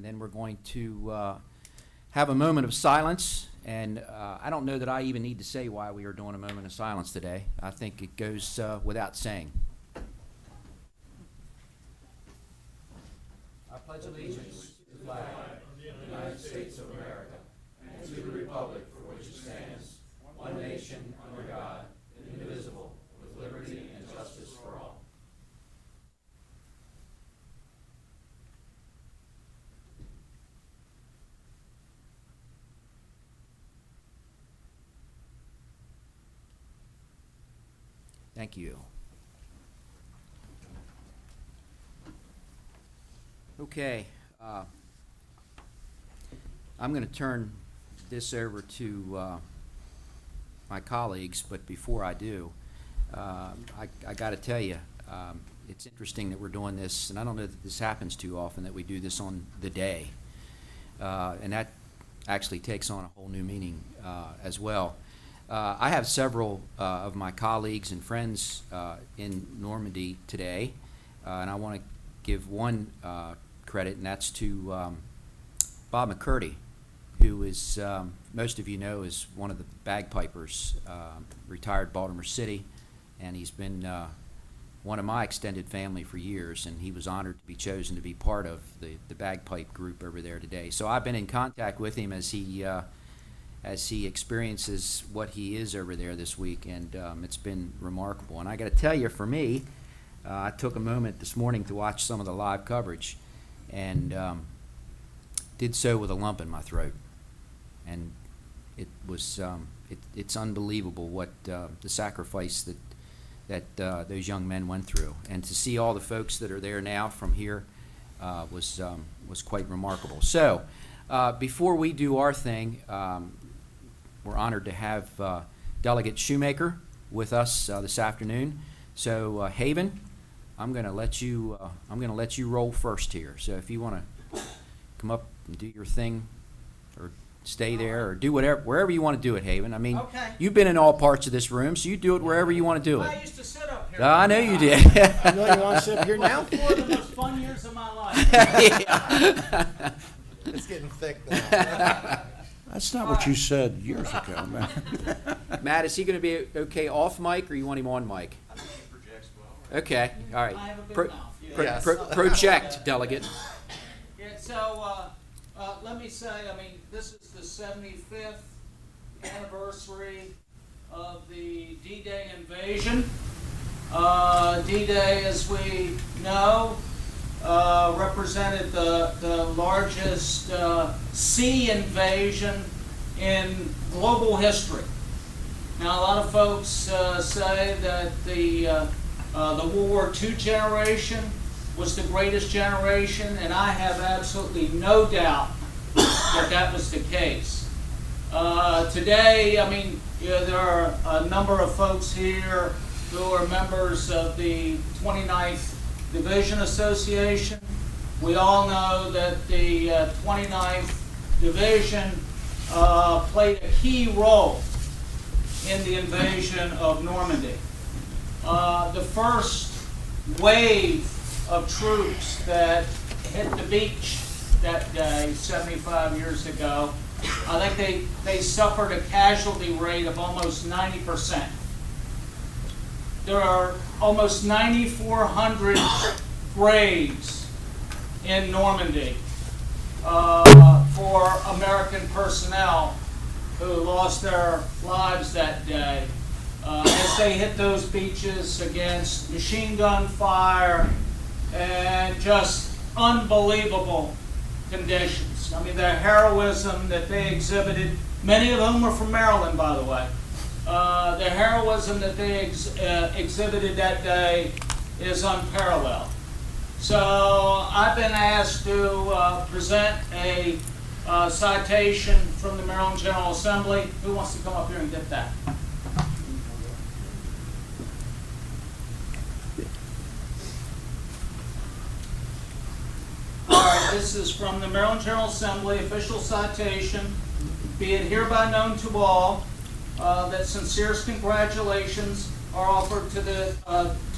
then we're going to have a moment of silence. And I don't know that I even need to say why we are doing a moment of silence today. I think it goes without saying. I pledge allegiance to the flag of the United States of America and to the republic for which it stands, one nation under God, indivisible, with liberty and justice for all. Thank you. Okay, I'm going to turn this over to my colleagues, but before I do, I got to tell you, it's interesting that we're doing this, and I don't know that this happens too often, that we do this on the day, and that actually takes on a whole new meaning as well. I have several of my colleagues and friends in Normandy today, and I want to give one credit, and that's to Bob McCurdy, who is, most of you know, is one of the bagpipers, retired Baltimore City, and he's been one of my extended family for years, and he was honored to be chosen to be part of the bagpipe group over there today. So I've been in contact with him as he experiences what he is over there this week, and it's been remarkable. And I got to tell you, for me, I took a moment this morning to watch some of the live coverage, and did so with a lump in my throat. And it was it's unbelievable what the sacrifice that those young men went through, and to see all the folks that are there now from here was quite remarkable. So before we do our thing, we're honored to have Delegate Shoemaker with us this afternoon. So Haven, I'm going to let you roll first here. So if you want to come up and do your thing, or stay there, or do whatever, wherever you want to do it, Haven. I mean, okay. You've been in all parts of this room, so you do it wherever you want to do it. I used to sit up here. I know you did. You know you want to sit up here now? Four of the most fun years of my life. Yeah. It's getting thick now. That's not what you said years ago, man. Matt, is he going to be okay off mic, or you want him on mic? I think he projects well. Okay, all right. I have a big mouth. Yeah. Yes. Project, Delegate. Yeah, so let me say, I mean, this is the 75th anniversary of the D-Day invasion. D-Day, as we know, represented the largest sea invasion in global history. Now, a lot of folks say that the World War II generation was the greatest generation, and I have absolutely no doubt that that was the case. Today, I mean, there are a number of folks here who are members of the 29th Division Association. We all know that the 29th Division played a key role in the invasion of Normandy. The first wave of troops that hit the beach that day, 75 years ago, I think they suffered a casualty rate of almost 90%. There are almost 9,400 graves in Normandy for American personnel who lost their lives that day as they hit those beaches against machine gun fire and just unbelievable conditions. I mean, the heroism that they exhibited, many of whom were from Maryland, by the way. The heroism that they exhibited that day is unparalleled. So I've been asked to present a citation from the Maryland General Assembly. Who wants to come up here and get that? All right, this is from the Maryland General Assembly, official citation. Be it hereby known to all that sincerest congratulations are offered to the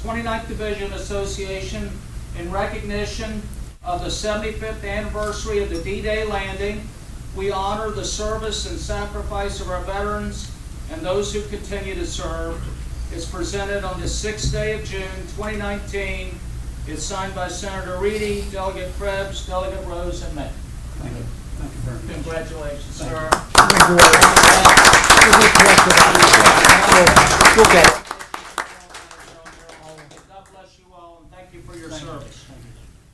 29th Division Association in recognition of the 75th anniversary of the D-Day landing, we honor the service and sacrifice of our veterans and those who continue to serve. It's presented on the 6th day of June, 2019. It's signed by Senator Reedy, Delegate Krebs, Delegate Rose, and me. Thank you. Thank you very much. Congratulations, sir. We'll get it. God bless you all, and thank you for your service.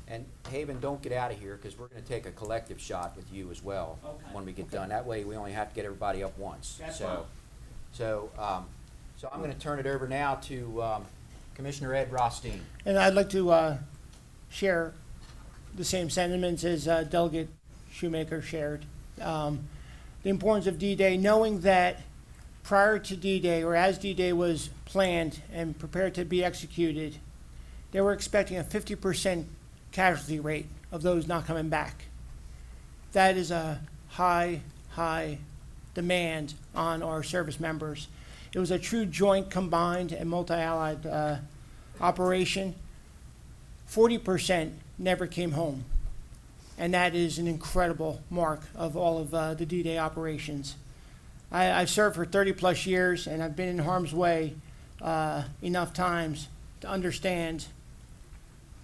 And Haven, don't get out of here, because we're going to take a collective shot with you as well Okay. when we get done. That way, we only have to get everybody up once. That's fine. So I'm going to turn it over now to Commissioner Ed Rothstein. And I'd like to share the same sentiments as Delegate Shoemaker shared. The importance of D-Day, knowing that prior to D-Day, or as D-Day was planned and prepared to be executed, they were expecting a 50% casualty rate of those not coming back. That is a high demand on our service members. It was a true joint, combined, and multi-allied operation. 40% never came home, and that is an incredible mark of all of the D-Day operations. I've served for 30-plus years, and I've been in harm's way enough times to understand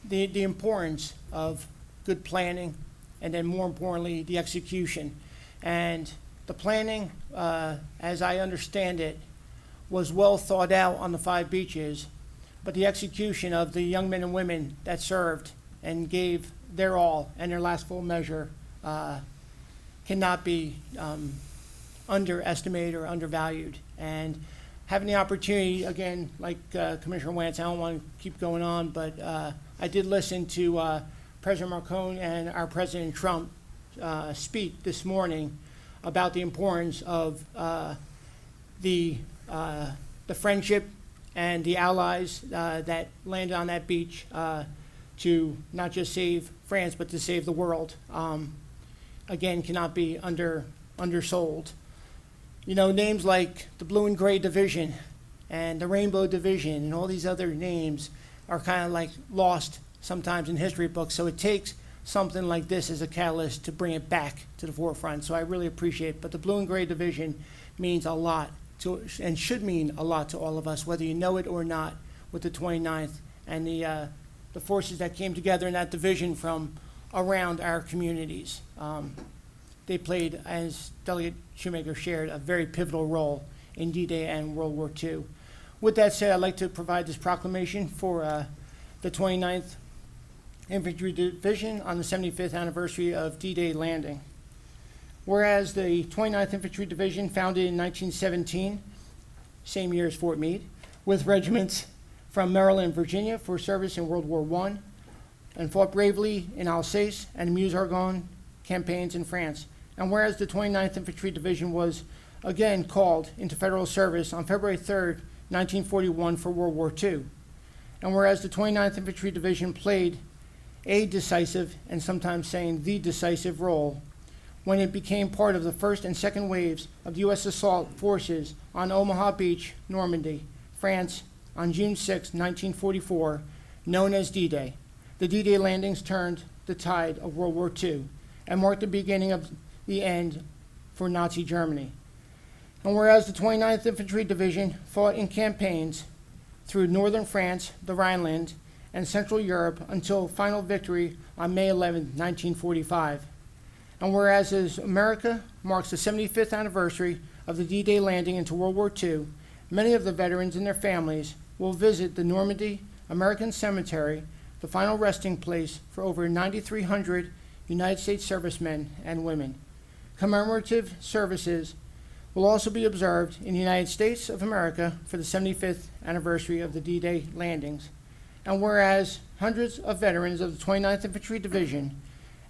the importance of good planning, and then more importantly, the execution. And the planning, as I understand it, was well thought out on the 5 beaches, but the execution of the young men and women that served and gave their all and their last full measure cannot be underestimated or undervalued. And having the opportunity, again, like Commissioner Wentz, I don't want to keep going on, but I did listen to President Marcone and our President Trump speak this morning about the importance of the friendship and the allies that landed on that beach to not just save France, but to save the world. Again, cannot be undersold. You know, names like the Blue and Gray Division and the Rainbow Division and all these other names are kind of like lost sometimes in history books. So it takes something like this as a catalyst to bring it back to the forefront. So I really appreciate it. But the Blue and Gray Division means a lot to, and should mean a lot to all of us, whether you know it or not, with the 29th and the forces that came together in that division from around our communities. They played, as Delegate Shoemaker shared, a very pivotal role in D-Day and World War II. With that said, I'd like to provide this proclamation for the 29th Infantry Division on the 75th anniversary of D-Day landing. Whereas the 29th Infantry Division, founded in 1917, same year as Fort Meade, with regiments from Maryland and Virginia for service in World War I, and fought bravely in Alsace and Meuse-Argonne campaigns in France. And whereas the 29th Infantry Division was again called into federal service on February 3rd, 1941 for World War II. And whereas the 29th Infantry Division played a decisive, and sometimes saying the decisive role, when it became part of the first and second waves of the U.S. assault forces on Omaha Beach, Normandy, France, on June 6, 1944, known as D-Day. The D-Day landings turned the tide of World War II and marked the beginning of the end for Nazi Germany. And whereas the 29th Infantry Division fought in campaigns through northern France, the Rhineland, and Central Europe until final victory on May 11, 1945. And whereas as America marks the 75th anniversary of the D-Day landing into World War II, many of the veterans and their families will visit the Normandy American Cemetery, the final resting place for over 9,300 United States servicemen and women. Commemorative services will also be observed in the United States of America for the 75th anniversary of the D-Day landings. And whereas hundreds of veterans of the 29th Infantry Division,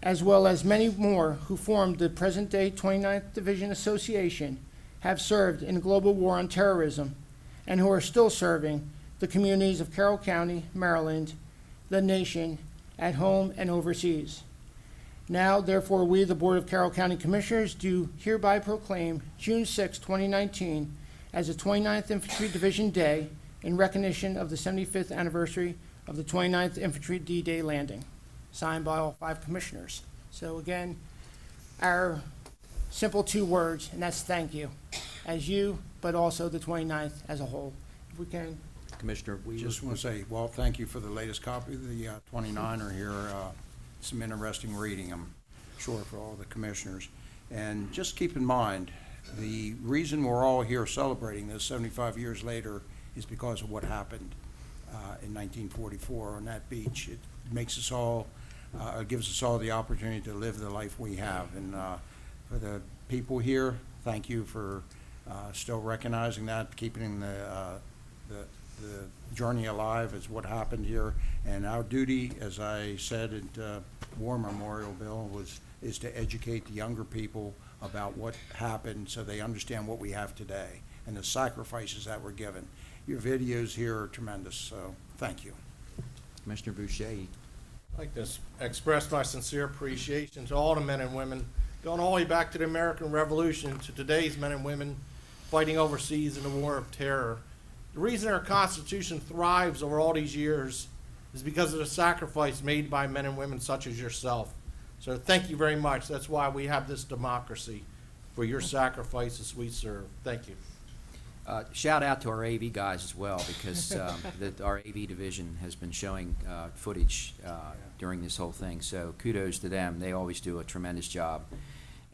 as well as many more who formed the present-day 29th Division Association, have served in the global war on terrorism and who are still serving the communities of Carroll County, Maryland, the nation, at home and overseas. Now, therefore, we, the Board of Carroll County Commissioners, do hereby proclaim June 6, 2019 as the 29th Infantry Division Day in recognition of the 75th anniversary of the 29th Infantry D-Day landing. signed by all 5 commissioners. So again, our simple 2 words, and that's thank you, as you, but also the 29th as a whole. If we can, Commissioner Weaver. Just want to say, Walt, thank you for the latest copy of the 29er here. Some interesting reading, I'm sure, for all the commissioners. And just keep in mind, the reason we're all here celebrating this 75 years later is because of what happened in 1944 on that beach. It makes us all, gives us all the opportunity to live the life we have. And for the people here, thank you for still recognizing that, keeping the journey alive is what happened here. And our duty, as I said at War Memorial, Bill, is to educate the younger people about what happened so they understand what we have today and the sacrifices that were given. Your videos here are tremendous, so thank you. Commissioner Boucher. I'd like to express my sincere appreciation to all the men and women, going all the way back to the American Revolution, to today's men and women fighting overseas in the War of Terror. The reason our Constitution thrives over all these years is because of the sacrifice made by men and women such as yourself. So thank you very much. That's why we have this democracy, for your sacrifices we serve. Thank you. Shout out to our AV guys as well, because our AV division has been showing footage during this whole thing. So kudos to them. They always do a tremendous job.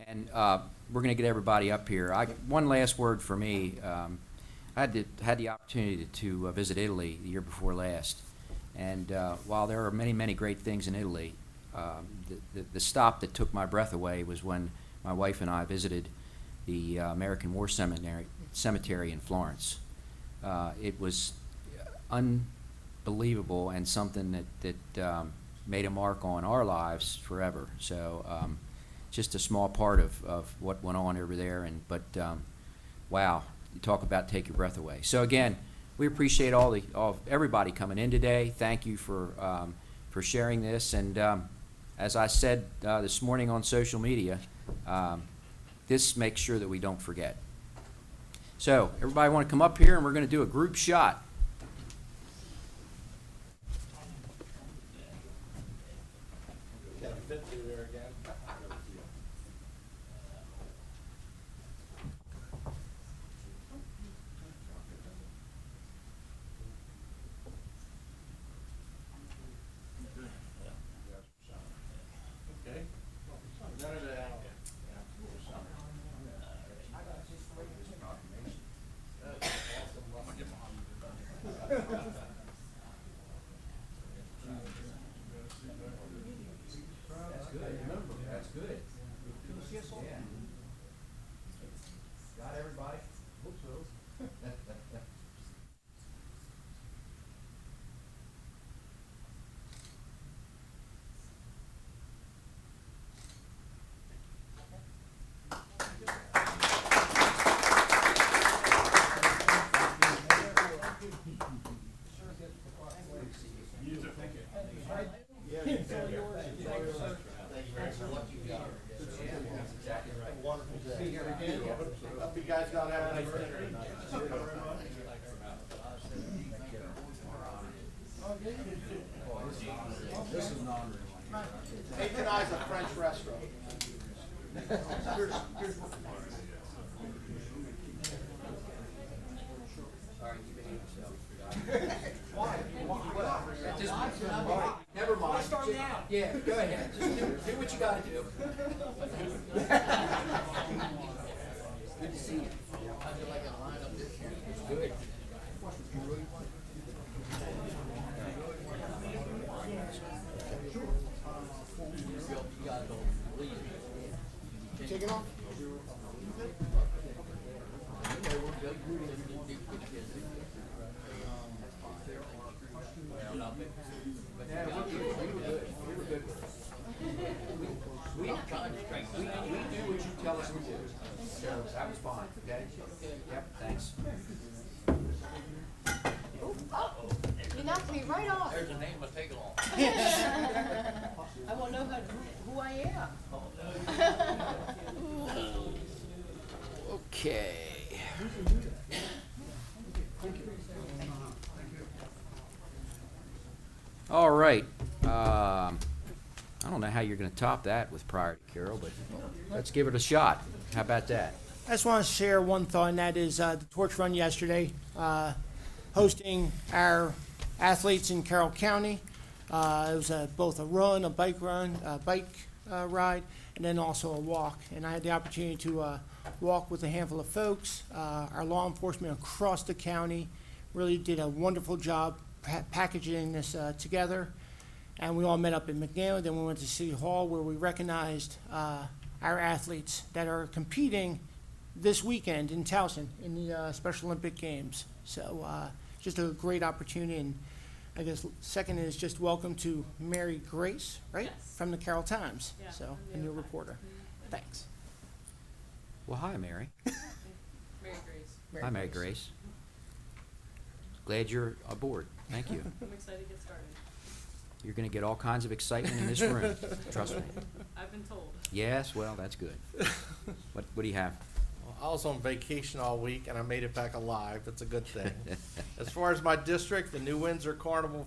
And we're going to get everybody up here. One last word for me. I had the opportunity to visit Italy the year before last. And while there are many, many great things in Italy, the stop that took my breath away was when my wife and I visited the American War Cemetery in Florence. It was unbelievable and something that made a mark on our lives forever. So just a small part of what went on over there. But wow, you talk about take your breath away. So again, we appreciate everybody coming in today. Thank you for sharing this. And as I said this morning on social media, this makes sure that we don't forget. So everybody want to come up here, and we're going to do a group shot. That's good. Yeah. Got everybody? Hope so. Hope you guys got have a nice dinner tonight. Patronize a French restaurant. Never mind. Start now. Yeah, go ahead. Just do what you got to do. Good to see you. Good. Taking off? We do what you tell us to do. So that was fine, okay? Yep, thanks. You knocked me right off. There's a name of take along. I won't know who I am. Okay. All right. I don't know how you're gonna top that with priority, Carol, but let's give it a shot. How about that? I just want to share one thought, and that is the torch run yesterday, hosting our athletes in Carroll County. It was both a run, a bike run, a bike ride, and then also a walk. And I had the opportunity to walk with a handful of folks. Our law enforcement across the county really did a wonderful job packaging this together. And we all met up in McNeil. Then we went to City Hall where we recognized our athletes that are competing this weekend in Towson in the Special Olympic Games. So just a great opportunity. And I guess second is just welcome to Mary Grace, right? Yes. From the Carroll Times. Yeah, So a I'm new new. reporter. Thanks. Well, hi, Mary. Mary Grace. Hi, Mary Grace. Glad you're aboard. Thank you. I'm excited to get started. You're gonna get all kinds of excitement in this room, trust me. I've been told. Yes, well, that's good. What do you have? Well, I was on vacation all week and I made it back alive. That's a good thing. As far as my district, the New Windsor Carnival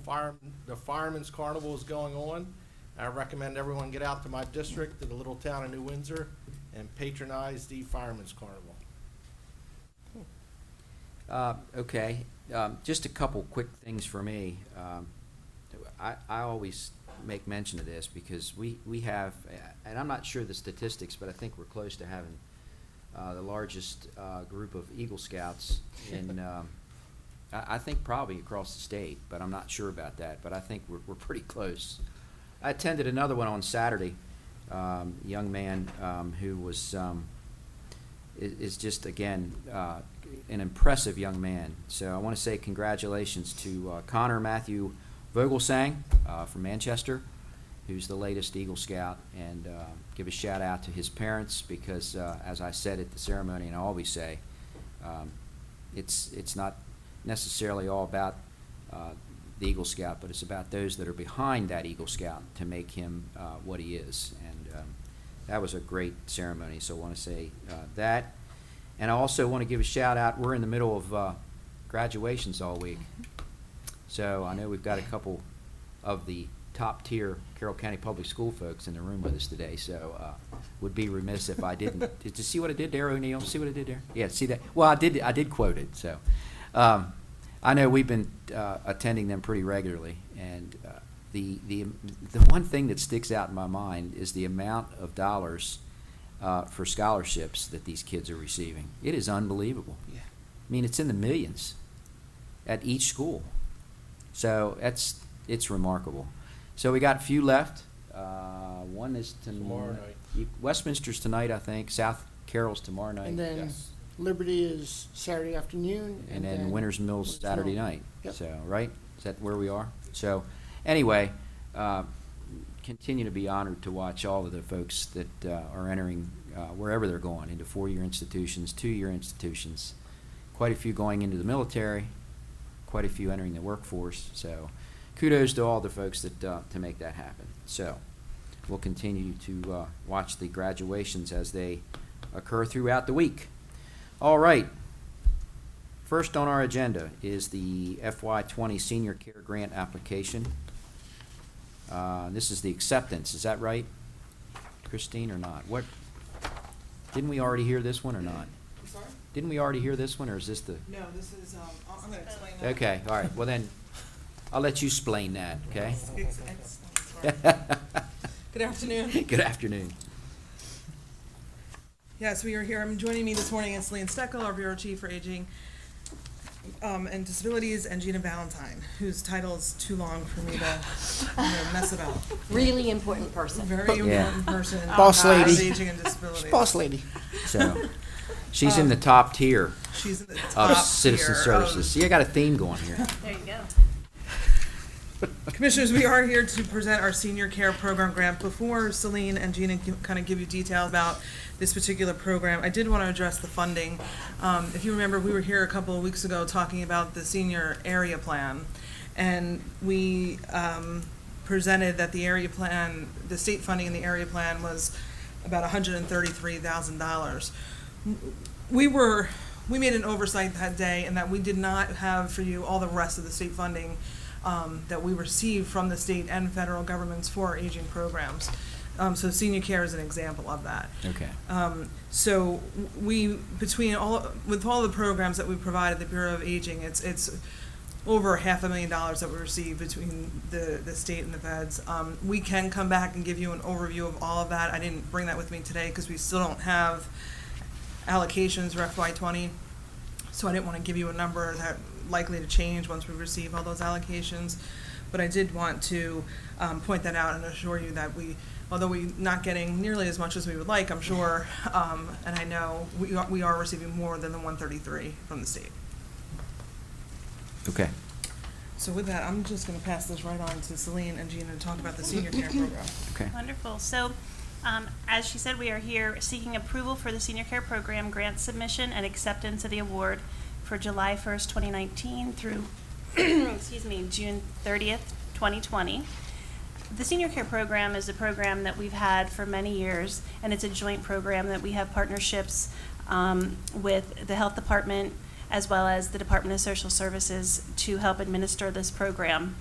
the Fireman's Carnival is going on. I recommend everyone get out to my district, to the little town of New Windsor, and patronize the Fireman's Carnival. Okay, just a couple quick things for me. I always make mention of this because we have, and I'm not sure the statistics, but I think we're close to having the largest group of Eagle Scouts in, I think probably across the state, but I'm not sure about that, but I think we're pretty close. I attended another one on Saturday, young man who was, is just, again, an impressive young man. So I want to say congratulations to Connor Matthew Vogelsang from Manchester, who's the latest Eagle Scout, and give a shout out to his parents because, as I said at the ceremony, and I always say, it's not necessarily all about the Eagle Scout, but it's about those that are behind that Eagle Scout to make him what he is. And that was a great ceremony, so I want to say that. And I also want to give a shout out. We're in the middle of graduations all week. So I know we've got a couple of the top tier Carroll County Public School folks in the room with us today. So would be remiss if I didn't. Did you see what I did there, O'Neill? See what I did there? Yeah, see that? Well, I did quote it. So I know we've been attending them pretty regularly, and the one thing that sticks out in my mind is the amount of dollars for scholarships that these kids are receiving. It is unbelievable. Yeah. I mean, it's in the millions at each school. So it's remarkable. So we got a few left. One is Tomorrow night. Westminster's tonight, I think. South Carroll's tomorrow night. And then Yes. Liberty is Saturday afternoon. And then Winters Mills Winters Saturday Mill. night. Yep. So, right? Is that where we are? So, anyway, continue to be honored to watch all of the folks that are entering wherever they're going, into four-year institutions, two-year institutions, quite a few going into the military, quite a few entering the workforce. So, kudos to all the folks that to make that happen. So, we'll continue to watch the graduations as they occur throughout the week. All right. First on our agenda is the FY20 Senior Care Grant application. This is the acceptance. Is that right, Christine, or not? What? Didn't we already hear this one or not? I'm sorry? Didn't we already hear this one, or is this the? No, this is, I'm gonna explain that. Okay. All right. Well then, I'll let you explain that. Okay. Good afternoon. Good afternoon. Yes, we are here. Joining me this morning is Leanne Steckel, our Bureau Chief for Aging and Disabilities, and Gina Valentine, whose title is too long for me to mess about. Really important person. Very Yeah. important person. Boss of lady. Aging and Disabilities. Boss lady. So, she's in the top tier She's in the of top citizen tier services. of- See, I got a theme going here. There you go. Commissioners, we are here to present our senior care program grant. Before Celine and Gina kind of give you detail about this particular program, I did want to address the funding. If you remember, we were here a couple of weeks ago talking about the senior area plan, and we presented that the area plan, the state funding in the area plan was about $133,000. We made an oversight that day in that we did not have for you all the rest of the state funding that we receive from the state and federal governments for our aging programs. So senior care is an example of that. Okay. So we, with all the programs that we provide at the Bureau of Aging, it's over $500,000 that we receive between the state and the feds. We can come back and give you an overview of all of that. I didn't bring that with me today because we still don't have allocations for FY20. So I didn't want to give you a number that likely to change once we receive all those allocations. But I did want to point that out and assure you that although we're not getting nearly as much as we would like, I'm sure, and I know we are receiving more than the 133 from the state. Okay. So with that, I'm just going to pass this right on to Celine and Gina to talk about the senior care program. Okay. Wonderful. So, as she said, we are here seeking approval for the Senior Care Program grant submission and acceptance of the award for July 1st, 2019 through, excuse me, June 30th, 2020. The Senior Care Program is a program that we've had for many years, and it's a joint program that we have partnerships with the Health Department as well as the Department of Social Services to help administer this program.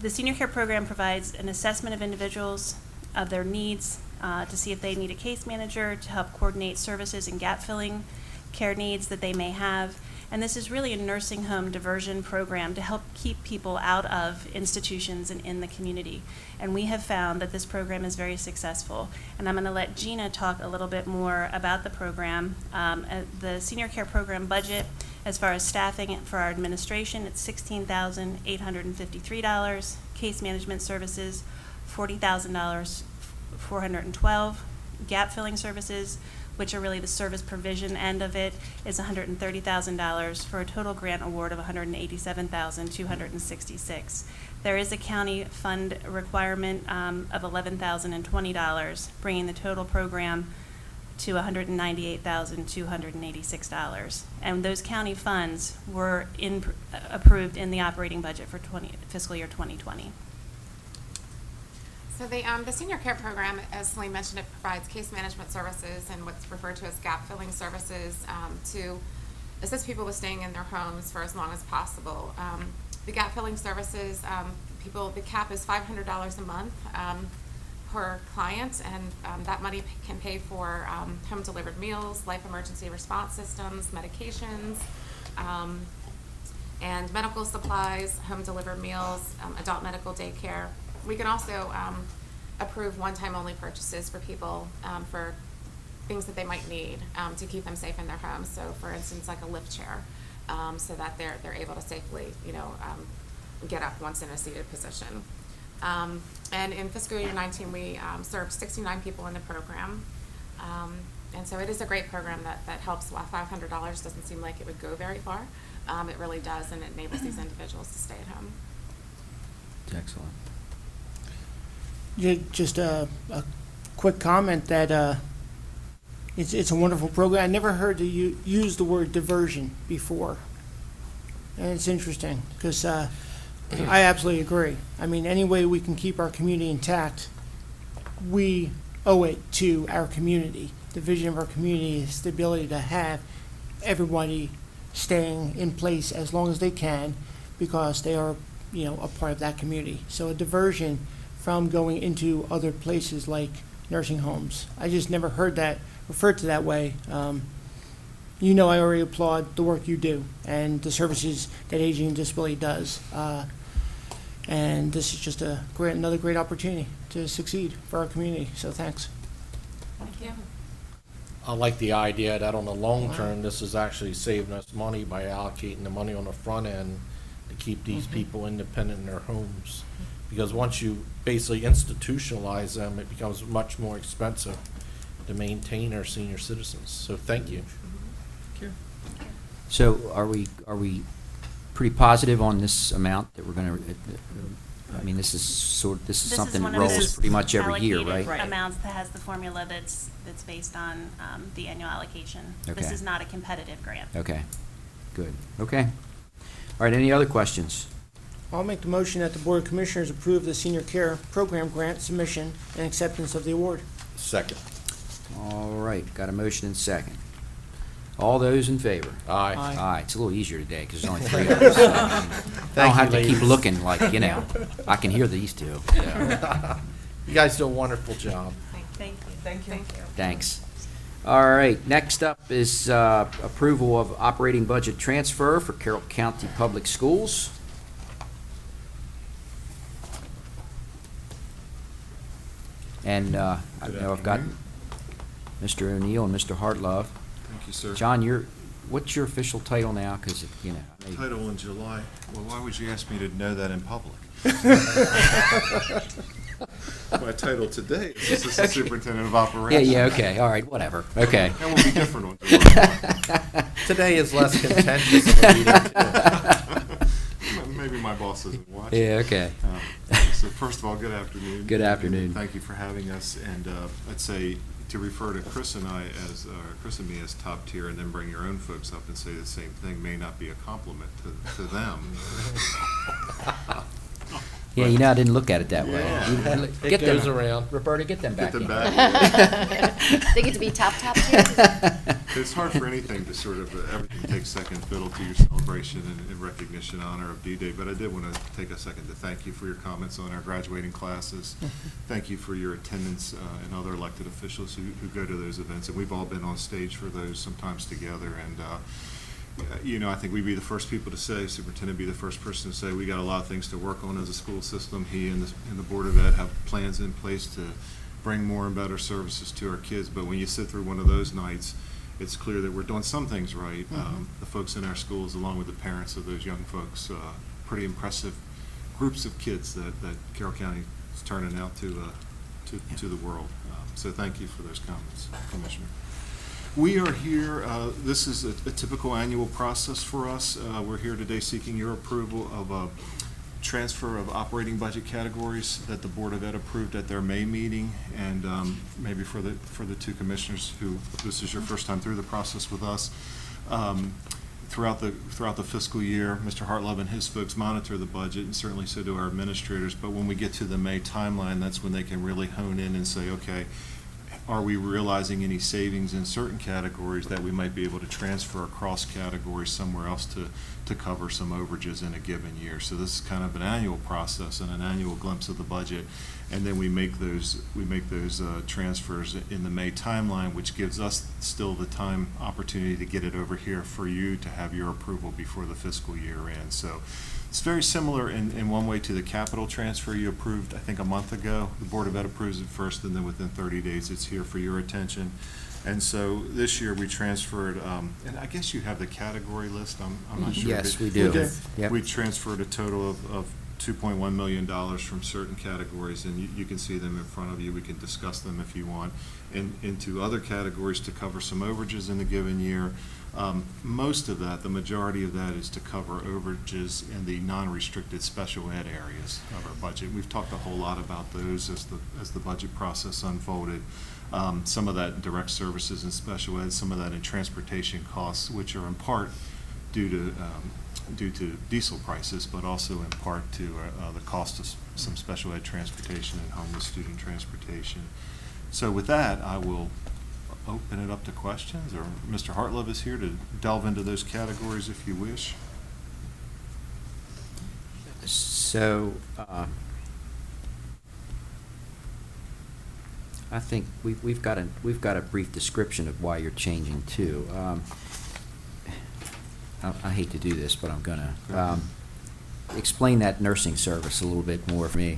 The Senior Care Program provides an assessment of individuals, of their needs, to see if they need a case manager to help coordinate services and gap-filling care needs that they may have. And this is really a nursing home diversion program to help keep people out of institutions and in the community. And we have found that this program is very successful. And I'm going to let Gina talk a little bit more about the program. The Senior Care Program budget, as far as staffing for our administration, it's $16,853. Case management services, $40,000, $412. Gap filling services, which are really the service provision end of it, is $130,000 for a total grant award of $187,266. There is a county fund requirement of $11,020, bringing the total program to $198,286. And those county funds were approved in the operating budget for fiscal year 2020. So the Senior Care Program, as Celine mentioned, it provides case management services and what's referred to as gap filling services to assist people with staying in their homes for as long as possible. The gap filling services, the cap is $500 a month per client, and that money can pay for home delivered meals, life emergency response systems, medications, and medical supplies, home delivered meals, adult medical daycare. We can also approve one-time only purchases for people for things that they might need to keep them safe in their homes. So, for instance, like a lift chair, so that they're able to safely, get up once in a seated position. And in fiscal year 19, we served 69 people in the program. And so it is a great program that helps. While $500 doesn't seem like it would go very far, it really does, and it enables these individuals to stay at home. Excellent. Just a quick comment that it's a wonderful program. I never heard you use the word diversion before, and it's interesting because I absolutely agree. I mean, any way we can keep our community intact, we owe it to our community. The vision of our community is the ability to have everybody staying in place as long as they can, because they are, a part of that community. So a diversion from going into other places like nursing homes. I just never heard that referred to that way. I already applaud the work you do and the services that Aging and Disability does. And this is just another great opportunity to succeed for our community. So thanks. Thank you. I like the idea that on the long term, this is actually saving us money by allocating the money on the front end to keep these people independent in their homes. Because once you basically institutionalize them, it becomes much more expensive to maintain our senior citizens. So thank you. Thank you. So are we pretty positive on this amount that we're going to? I mean, this is something one that of rolls those pretty much every year, allocated right? amounts that has the formula that's based on the annual allocation. This Okay. is not a competitive grant. Okay, good. Okay. All right. Any other questions? I'll make the motion that the Board of Commissioners approve the Senior Care Program grant submission and acceptance of the award. Second. All right. Got a motion and second. All those in favor? Aye. Aye, it's a little easier today, because there's only 3 of us. So I don't have to keep ladies. looking like, you know, I can hear these two. So, You guys do a wonderful job. Thank you. Thank you. thanks. All right, next up is approval of operating budget transfer for Carroll County Public Schools. And I know I've got Mr. O'Neill and Mr. Hartlove. Thank you, sir. John, what's your official title now? Because, you know. I may- Title in July. Well, why would you ask me to know that in public? My title today is Assistant Superintendent of Yeah, Operations. yeah, okay, all right, whatever, okay. That will be different on July. Today is less contentious of a meeting, too. Maybe my boss doesn't watch. Yeah, okay. So first of all, good afternoon. Good afternoon. Thank you for having us, and I'd say to refer to Chris and I as, Chris and me as top tier, and then bring your own folks up and say the same thing may not be a compliment to them. Yeah, you know, I didn't look at it that way. Yeah. You- It get them- goes around. Roberta, get them back Get them in. back. They get to be top tier. It's hard for anything to sort of, everything takes second fiddle to your celebration and recognition, honor of D-Day, but I did want to take a second to thank you for your comments on our graduating classes. Thank you for your attendance and other elected officials who go to those events, and we've all been on stage for those sometimes together, and you know, I think we'd be the first people to say, Superintendent be the first person to say, we got a lot of things to work on as a school system. He and the Board of Ed have plans in place to bring more and better services to our kids. But when you sit through one of those nights, it's clear that we're doing some things right. The folks in our schools, along with the parents of those young folks, pretty impressive groups of kids that Carroll County is turning out to the world. So thank you for those comments, Commissioner. We are here, this is a typical annual process for us. We're here today seeking your approval of a transfer of operating budget categories that the Board of Ed approved at their May meeting. And maybe for the two commissioners who, this is your first time through the process with us, throughout the fiscal year, Mr. Hartlove and his folks monitor the budget, and certainly so do our administrators. But when we get to the May timeline, that's when they can really hone in and say, okay, are we realizing any savings in certain categories that we might be able to transfer across categories somewhere else to cover some overages in a given year? So this is kind of an annual process and an annual glimpse of the budget, and then we make those transfers in the May timeline, which gives us still the time opportunity to get it over here for you to have your approval before the fiscal year ends. So it's very similar in one way to the capital transfer you approved, I think, a month ago. The Board of Ed approves it first, and then within 30 days, it's here for your attention. And so this year, we transferred, and I guess you have the category list, I'm not sure. Yes, but we do. Yep. We transferred a total of $2.1 million from certain categories, and you can see them in front of you. We can discuss them if you want, into other categories to cover some overages in the given year. Most of that, the majority of that, is to cover overages in the non-restricted special ed areas of our budget. We've talked a whole lot about those as the budget process unfolded. Some of that in direct services and special ed, some of that in transportation costs, which are in part due to diesel prices, but also in part to the cost of some special ed transportation and homeless student transportation. So with that, I will open it up to questions, or Mr. Hartlove is here to delve into those categories if you wish. So, I think we've got a brief description of why you're changing too. I hate to do this, but I'm gonna. Explain that nursing service a little bit more for me.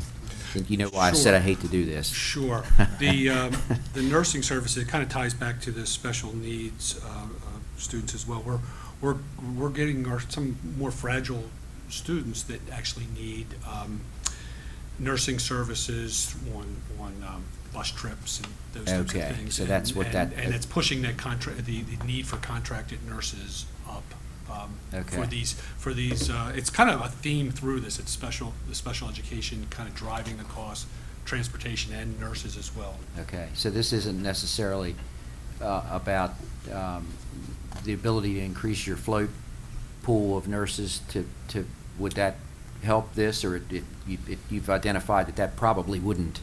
You know why I said I hate to do this. Sure. The nursing service, it kind of ties back to the special needs students as well. We're getting some more fragile students that actually need nursing services on bus trips and those types of Okay, things. so that's what that- And it's pushing that the need for contracted nurses up. Okay. For these, it's kind of a theme through this. It's the special education kind of driving the cost, transportation and nurses as well. Okay, so this isn't necessarily about the ability to increase your float pool of nurses would that help this, or you've identified that probably wouldn't?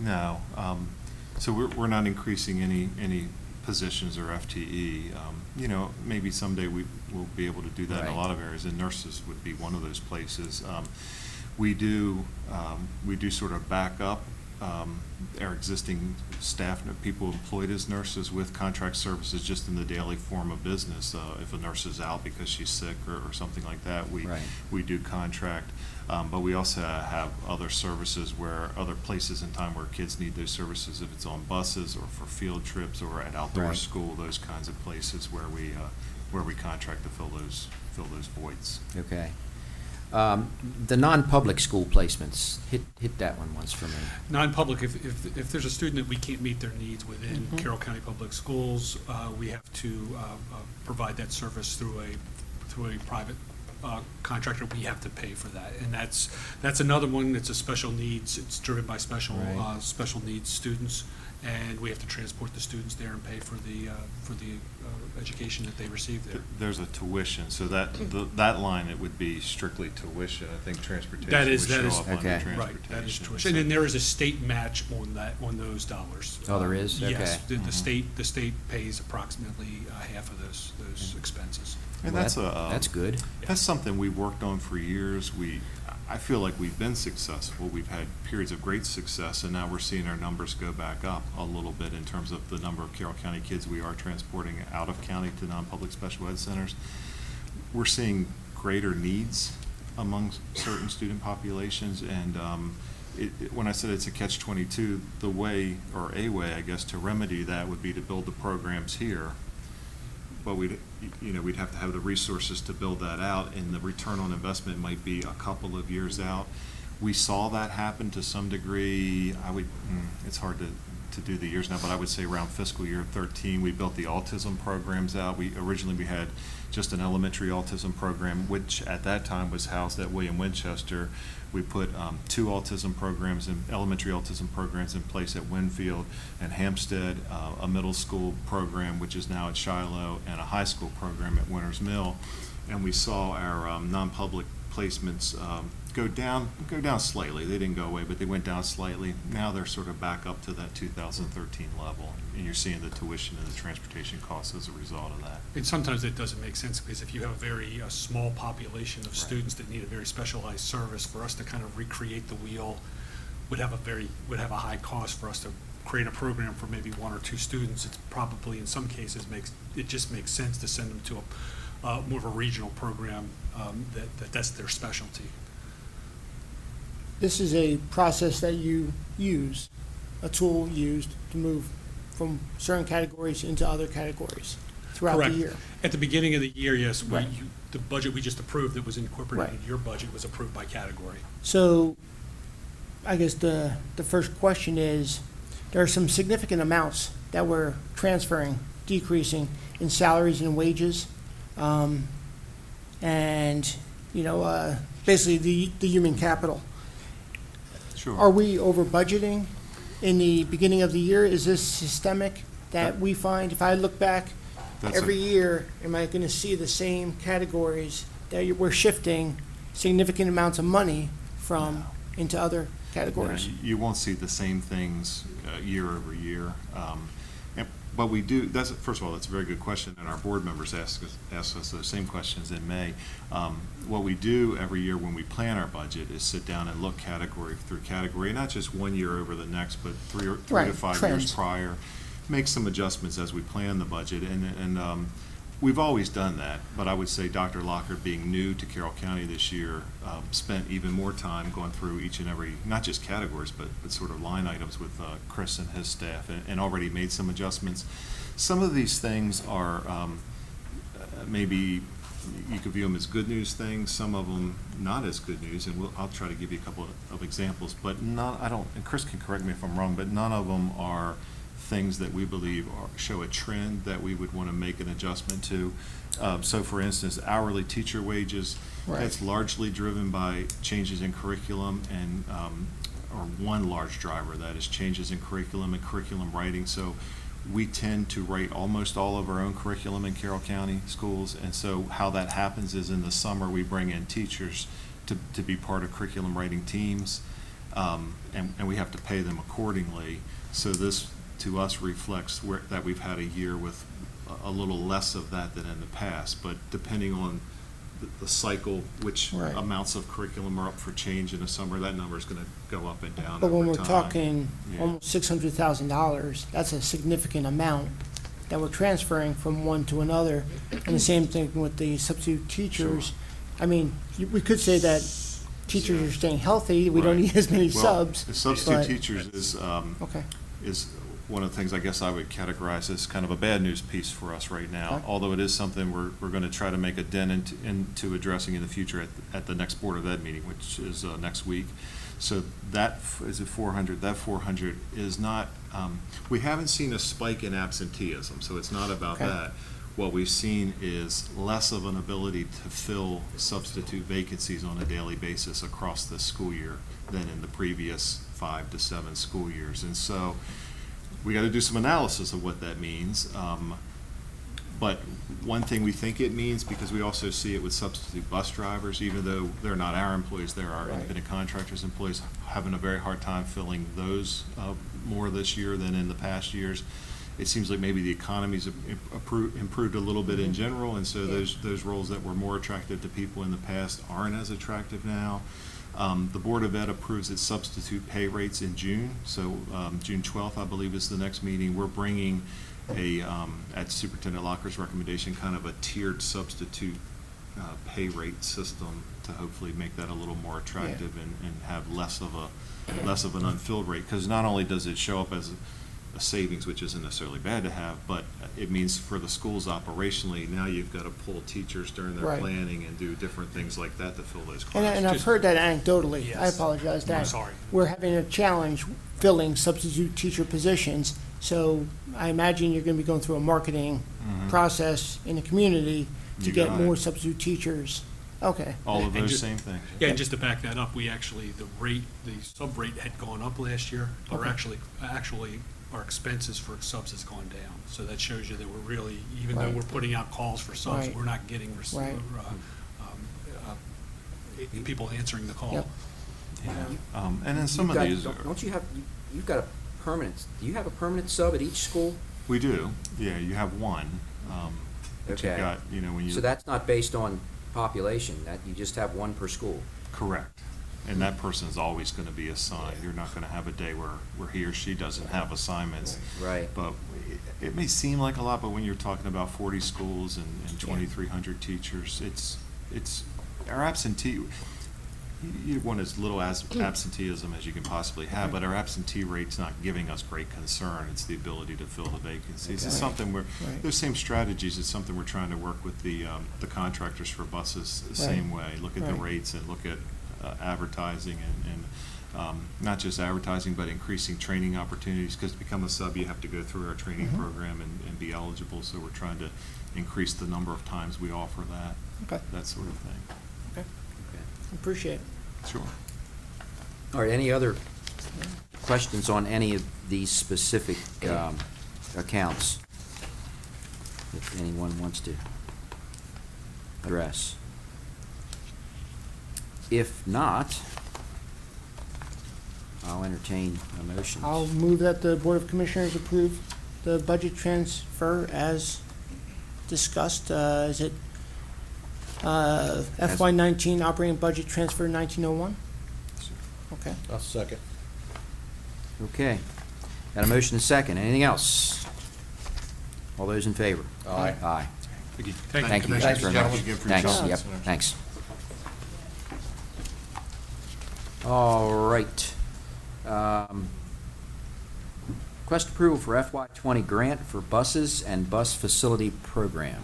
No. So we're not increasing any positions or FTE. You know, maybe someday we will be able to do that in a Right. lot of areas, and nurses would be one of those places. We do sort of back up our existing staff, people employed as nurses with contract services just in the daily form of business. If a nurse is out because she's sick or something like that, Right. we do contract. But we also have other services where other places in time where kids need those services, if it's on buses or for field trips or at outdoor Right. school, those kinds of places where we contract to fill those voids. Okay. The non-public school placements, hit that one once for me. Non-public, if there's a student that we can't meet their needs within Carroll County Public Schools, we have to provide that service through a private contractor. We have to pay for that, and that's another one. It's a special needs. It's driven by special Right. special needs students, and we have to transport the students there and pay for the education that they receive there. There's a tuition, so that line, it would be strictly tuition. I think transportation That would is- show that is- up under Okay. transportation. Right, that is tuition. So- And then there is a state match on those dollars. Oh, there is? Yes, Okay. the state pays approximately half of those expenses. And Well, that's that's good. That's something we worked on for years. I feel like we've been successful. We've had periods of great success, and now we're seeing our numbers go back up a little bit in terms of the number of Carroll County kids we are transporting out of county to non-public special ed centers. We're seeing greater needs among certain student populations, and when I said it's a catch-22, the way, or a way, I guess, to remedy that would be to build the programs here. But we'd have to have the resources to build that out, and the return on investment might be a couple of years out. We saw that happen to some degree. It's hard to do the years now, but I would say around fiscal year 13, we built the autism programs out. Originally we had just an elementary autism program, which at that time was housed at William Winchester. We put two elementary autism programs in place at Winfield and Hampstead, a middle school program, which is now at Shiloh, and a high school program at Winters Mill. And we saw our non-public placements go down slightly. They didn't go away, but they went down slightly. Now they're sort of back up to that 2013 level, and you're seeing the tuition and the transportation costs as a result of that. And sometimes it doesn't make sense, because if you have a very small population of students that need a very specialized service, for us to kind of recreate the wheel would have a high cost for us to create a program for maybe one or two students. It's probably, in some cases, it just makes sense to send them to more of a regional program that's their specialty. This is a process that you use, a tool used to move from certain categories into other categories throughout the Correct. year. At the beginning of the year, yes, Right. the budget we just approved that was incorporated Right. in your budget was approved by category. So I guess the first question is, there are some significant amounts that we're transferring, decreasing in salaries and wages, and, basically the human capital. Sure. Are we over budgeting in the beginning of the year? Is this systemic that we find, if I look back That's every year, am I gonna see the same categories that we're shifting significant amounts of money from into other categories? You won't see the same things year over year. But we do, first of all, that's a very good question, and our board members ask us those same questions in May. What we do every year when we plan our budget is sit down and look category through category, not just one year over the next, but three Right, to 5 trends. years prior. Make some adjustments as we plan the budget, and we've always done that, but I would say Dr. Lockard, being new to Carroll County this year, spent even more time going through each and every, not just categories, but sort of line items with Chris and his staff, and already made some adjustments. Some of these things are maybe you could view them as good news things, some of them not as good news, and I'll try to give you a couple of examples, but and Chris can correct me if I'm wrong, but none of them are things that we believe show a trend that we would want to make an adjustment to. So for instance, hourly teacher wages, Right. that's largely driven by changes in curriculum and, or one large driver, that is changes in curriculum and curriculum writing. So we tend to write almost all of our own curriculum in Carroll County schools, and so how that happens is in the summer, we bring in teachers to be part of curriculum writing teams, and we have to pay them accordingly. So this to us reflects that we've had a year with a little less of that than in the past. But depending on the cycle, which Right. amounts of curriculum are up for change in the summer, that number is going to go up and down But when over we're time. talking Yeah. almost $600,000, that's a significant amount that we're transferring from one to another. And the same thing with the substitute teachers. I mean, we could say that teachers are staying healthy, we don't Right. need as many Well, subs. the substitute but- teachers is, Okay, is one of the things I guess I would categorize as kind of a bad news piece for us right now. Okay. Although it is something we're going to try to make a dent into addressing in the future at the next Board of Ed meeting, which is next week. So that, is it 400? That 400 is not, we haven't seen a spike in absenteeism, so it's not about Okay. that. What we've seen is less of an ability to fill substitute vacancies on a daily basis across the school year than in the previous 5 to 7 school years. And so we got to do some analysis of what that means. But one thing we think it means, because we also see it with substitute bus drivers, even though they're not our employees, they're our Right. independent contractors' employees, having a very hard time filling those more this year than in the past years. It seems like maybe the economy's improved a little bit in general, and so those roles that were more attractive to people in the past aren't as attractive now. The Board of Ed approves its substitute pay rates in June, so June 12th, I believe, is the next meeting. We're bringing at Superintendent Locker's recommendation, kind of a tiered substitute pay rate system to hopefully make that a little more attractive and have less of an unfilled rate. Because not only does it show up as a savings, which isn't necessarily bad to have, but it means for the schools operationally, now you've got to pull teachers during their Right. planning and do different things like that to fill those and classes. I've heard that anecdotally, I Yes. apologize, I'm that sorry. we're having a challenge filling substitute teacher positions. So I imagine you're gonna be going through a marketing process in the community to You get got more it. substitute teachers. Okay, All of And those just- same things. Yeah, and just to back that up, we actually, the sub rate had gone up last year, but Okay. actually, our expenses for subs has gone down. So that shows you that we're really, even though Right. we're putting out calls for subs, Right. we're not getting Right. people answering the call. Yep. And then some of these, Don't you have, you've got a permanent, do you have a permanent sub at each school? we do, yeah, you have one. But you've Okay. got, when you. So that's not based on population, that you just have one per school? Correct. And that person's always going to be assigned. You're not going to have a day where he or she doesn't have assignments. Right. But it may seem like a lot, but when you're talking about 40 schools and 2,300 teachers, it's our absentee, you want as little absenteeism as you can possibly have, but our absentee rate's not giving us great concern. It's the ability to fill the vacancies. It's Okay. something Right. those same strategies, it's something we're trying to work with the contractors for buses the same way. Look at the Right. rates and look at advertising and not just advertising, but increasing training opportunities, because to become a sub, you have to go through our training Mhm. program and be eligible, so we're trying to increase the number of times we offer Okay. that sort of thing. okay, appreciate it. Sure. All right, any other questions on any of these specific accounts that anyone wants to address? If not, I'll entertain a motion. I'll move that the Board of Commissioners approve the budget transfer as discussed. Is it FY19 operating budget transfer 1901? Okay. I'll second. Okay. Got a motion and a second. Anything else? All those in favor? Aye. Aye. Thank you. Thank you. Commissioners. Thanks very Thank much. you again for your Thanks, comments. yep, thanks. All right. Request approval for FY20 grant for buses and bus facility program.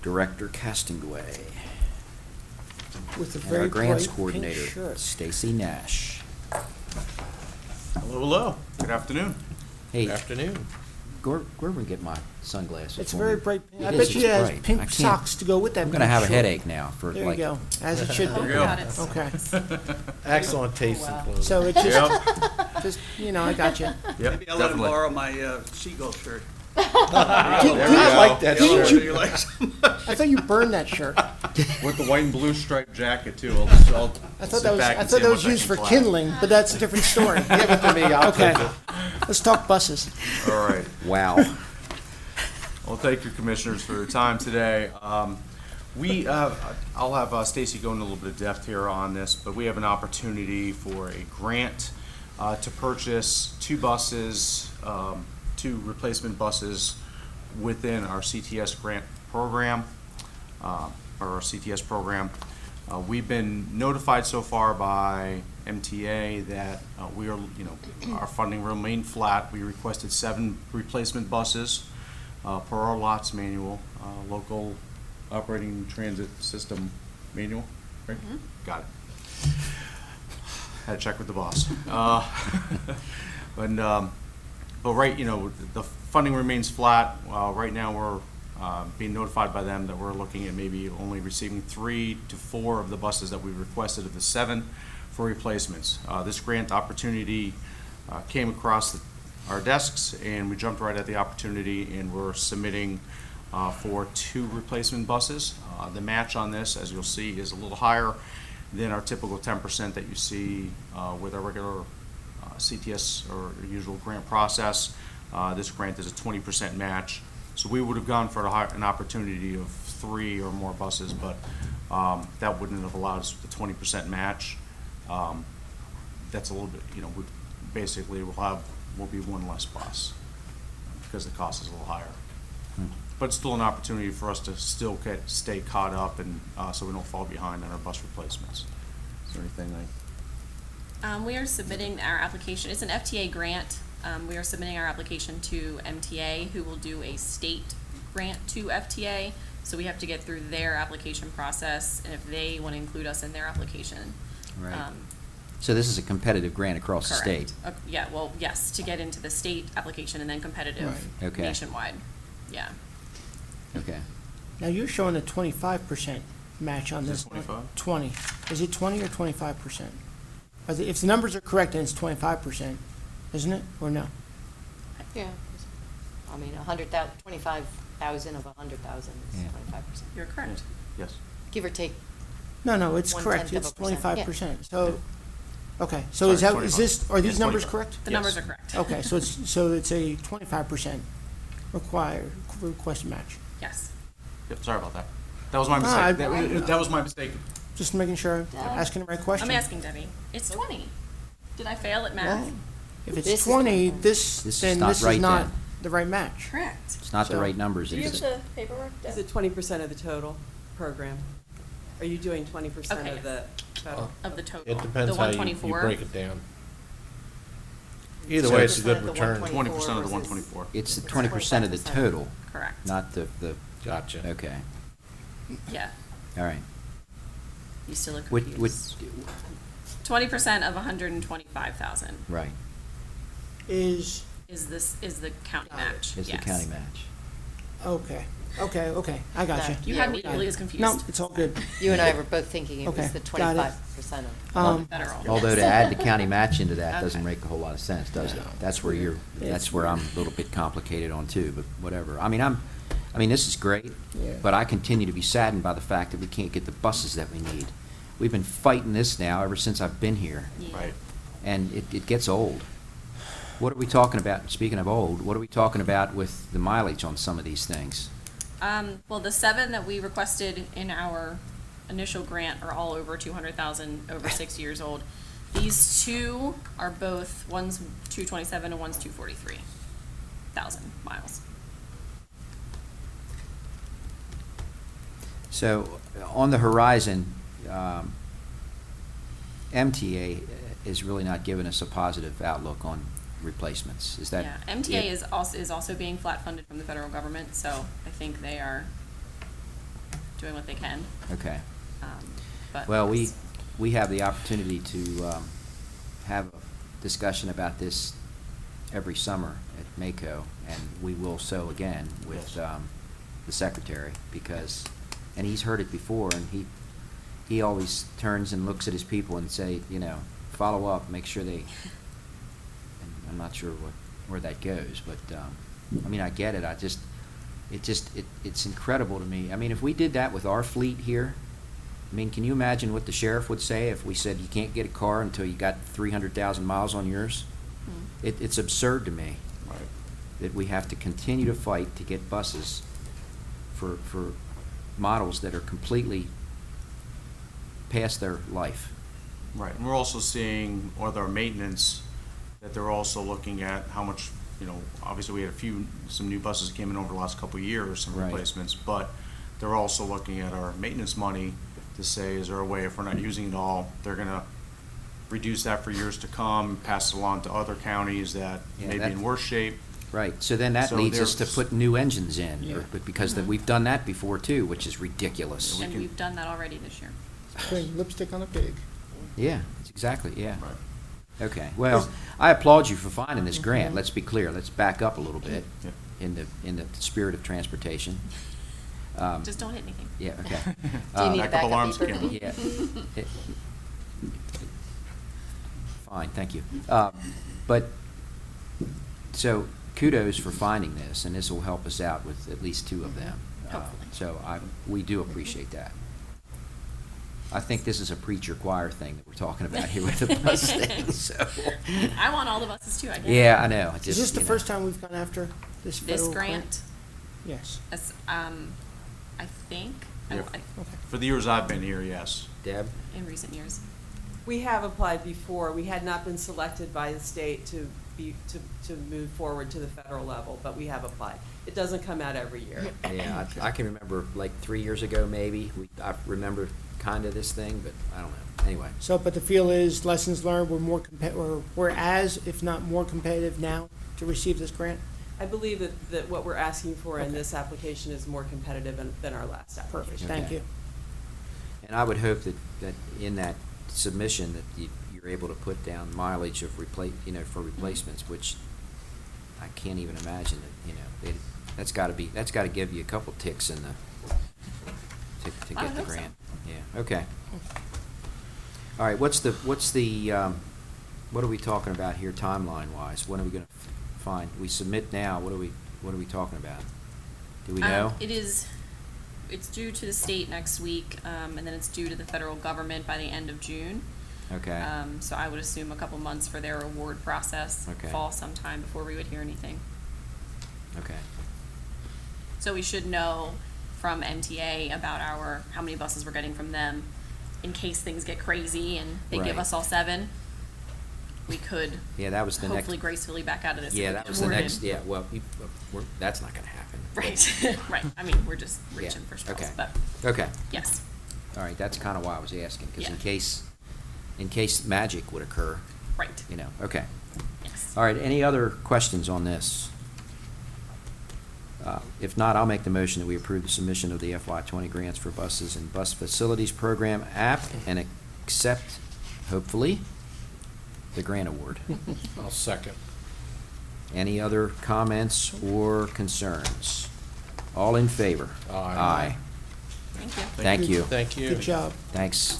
Director Castonguay. With a And very our grants bright pink coordinator, shirt. Stacy Nash. Hello, hello. Good afternoon. Hey, Afternoon. where can we get my sunglasses? It's for very me? bright pink. I It bet is, you it's it has bright. I pink can't- socks to go with that I'm pink gonna have a shirt. headache now for There you like. go, as it should be. There you go. Got it. Okay, Excellent taste in clothing. so it just, I got you. Maybe I'll let him borrow my seagull shirt. I like that Didn't shirt. you- I thought you burned that shirt. With the white and blue striped jacket too. I'll I thought sit that was, back I and thought see that how was much I used can for clap. kindling, but that's a different story. Give it to me, I'll Okay, take it. let's talk buses. All right. Wow. Well, thank you, commissioners, for your time today. I'll have Stacy go into a little bit of depth here on this, but we have an opportunity for a grant to purchase 2 buses, 2 replacement buses within our CTS grant program, or our CTS program. We've been notified so far by MTA that we are, our funding remained flat. We requested 7 replacement buses per our lots manual, local operating transit system manual, right? Got it. Had to check with the boss. But right, the funding remains flat. Right now, we're being notified by them that we're looking at maybe only receiving 3 to 4 of the buses that we requested of the 7 for replacements. This grant opportunity came across our desks, and we jumped right at the opportunity, and we're submitting for 2 replacement buses. The match on this, as you'll see, is a little higher than our typical 10% that you see with our regular CTS or usual grant process. This grant is a 20% match. So we would have gone for an opportunity of 3 or more buses, but that wouldn't have allowed us the 20% match. That's a little bit, we basically will be 1 less bus because the cost is a little higher. But it's still an opportunity for us to still stay caught up and so we don't fall behind on our bus replacements. Is there anything we are submitting our application. It's an FTA grant. We are submitting our application to MTA, who will do a state grant to FTA. So we have to get through their application process, and if they want to include us in their application. Right. So this is a competitive grant across the Correct. state? Yeah, well, yes, to get into the state application and then competitive Right. Okay. nationwide. Yeah. Okay. Now, you're showing a 25% match on Is it this. 25? 20. Is it 20 or 25%? If the numbers are correct, then it's 25%, isn't it, or no? Yeah. I mean, 25,000 of 100,000 is Yeah. 25%. You're correct. Yes. Give or take. No, it's 1/10 correct. of It's a percent. 25%. So, okay, so Sorry, is that, 25. are these Yes, numbers 25. correct? The Yes. numbers are correct. Okay, so it's a 25% requested match. Yes. Yep, sorry about that. That was my Ah, mistake. That was my mistake. Just making sure I'm asking the right question. I'm asking Debbie. It's 20. Did I fail at math? Well, if This it's is 20, 25. this This is then not this is right not then. the right match. Correct. It's not the So- right numbers. Do you have Is it? the paperwork? Is it 20% of the total program? Are you doing 20% Okay. of the total? Of the total. It depends the how you 124. break it down. Either way, it's a good 20% of the return. 20% of the versus- 124. It's the 20% of the 25%. total, Correct. not the, Gotcha. okay, Yeah. all right. You still look What, confused. 20% of 125,000 right, Is, is the county match. is the Yes. county match. okay, I got you. You Yeah, had me we got equally it. as confused. No, it's all good. You and I were both thinking it was Okay, the got it. 25% of. Federal. Although to add the county match into that doesn't Okay. make a whole lot of sense, does it? That's where It's that's where I'm a little bit complicated on too, but whatever. I mean, this is great, Yeah. but I continue to be saddened by the fact that we can't get the buses that we need. We've been fighting this now ever since I've been here, Yeah. Right. and it gets old. What are we talking about, speaking of old, what are we talking about with the mileage on some of these things? Well, the 7 that we requested in our initial grant are all over 200,000, over 6 years old. These 2 are both, one's 227 and one's 243,000 miles. So, on the horizon, MTA is really not giving us a positive outlook on replacements. Is that? Yeah, MTA it? is also being flat funded from the federal government, so I think they are doing what they can. Okay. But Well, we have the opportunity to have a discussion about this every summer at MACO, and we will so again with the secretary, because, and he's heard it before, and he always turns and looks at his people and say, follow up, make sure they, and I'm not sure where that goes, but, I get it, it's incredible to me. I mean, if we did that with our fleet here, I mean, can you imagine what the sheriff would say if we said you can't get a car until you got 300,000 miles on yours? It's absurd to me that we have to continue to fight to get buses for models that are completely past their life. Right, and we're also seeing with our maintenance that they're also looking at how much, obviously we had some new buses that came in over the last couple of years, some Right. replacements, but they're also looking at our maintenance money to say, is there a way, if we're not using it all, they're gonna reduce that for years to come, pass it along to other counties that Yeah, may be that- in worse shape. Right, so then that So leads us to there's- put new engines in, Yeah. but because we've done that before too, which is ridiculous. And we've done that already this year. Putting lipstick on a pig. Yeah, it's exactly, yeah. Right. Okay, well, I applaud you for finding this grant, let's be clear, let's back up a little bit Yeah. in the spirit of transportation. Just don't hit anything. Yeah, okay. Do you need a Backup backup alarms, beeper? Kim. Yeah. Fine, thank you. But, so kudos for finding this, and this will help us out with at least two of them. Hopefully. So we do appreciate that. I think this is a preacher choir thing that we're talking about here with the bus thing, so. I want all the buses too, I guess. Yeah, I know. Is this the first time we've gone after this This federal grant, Yes. as, I think, Yeah. Okay. For the years I've been here, yes. Deb? in recent years. We have applied before. We had not been selected by the state to move forward to the federal level, but we have applied. It doesn't come out every year. Yeah, I can remember like 3 years ago maybe, I remember kind of this thing, but I don't know. Anyway, So, but the feel is, lessons learned, we're as, if not more competitive now to receive this grant? I believe that what we're asking for in Okay. this application is more competitive than our last application. Perfect, thank Okay. you. and I would hope that in that submission that you're able to put down mileage of for replacements, which I can't even imagine that, that's gotta give you a couple ticks in the, to I get the hope so. grant. Yeah, okay. All right, what are we talking about here timeline-wise? When are we gonna find, we submit now, what are we talking about? Do we know? It's due to the state next week, and then it's due to the federal government by the end of June. Okay, So I would assume a couple months for their award process. Okay. Fall sometime before we would hear anything. okay. So we should know from MTA about how many buses we're getting from them in case things get crazy and they give Right. us all 7. We could Yeah, that was the next. hopefully gracefully back out of this. Yeah, if that we was get the awarded. next, yeah, well, that's not gonna happen. Right, right. I mean, we're just Yeah, reaching for straws, okay. but Okay, yes. all right, that's kinda why I was asking, because Yeah. in case magic would occur, Right. okay. Yes. All right, any other questions on this? If not, I'll make the motion that we approve the submission of the FY20 grants for buses and bus facilities program app and accept, hopefully, the grant award. I'll second. Any other comments or concerns? All in favor? Aye. Thank you. Thank you. Thank you. Good job. Thanks.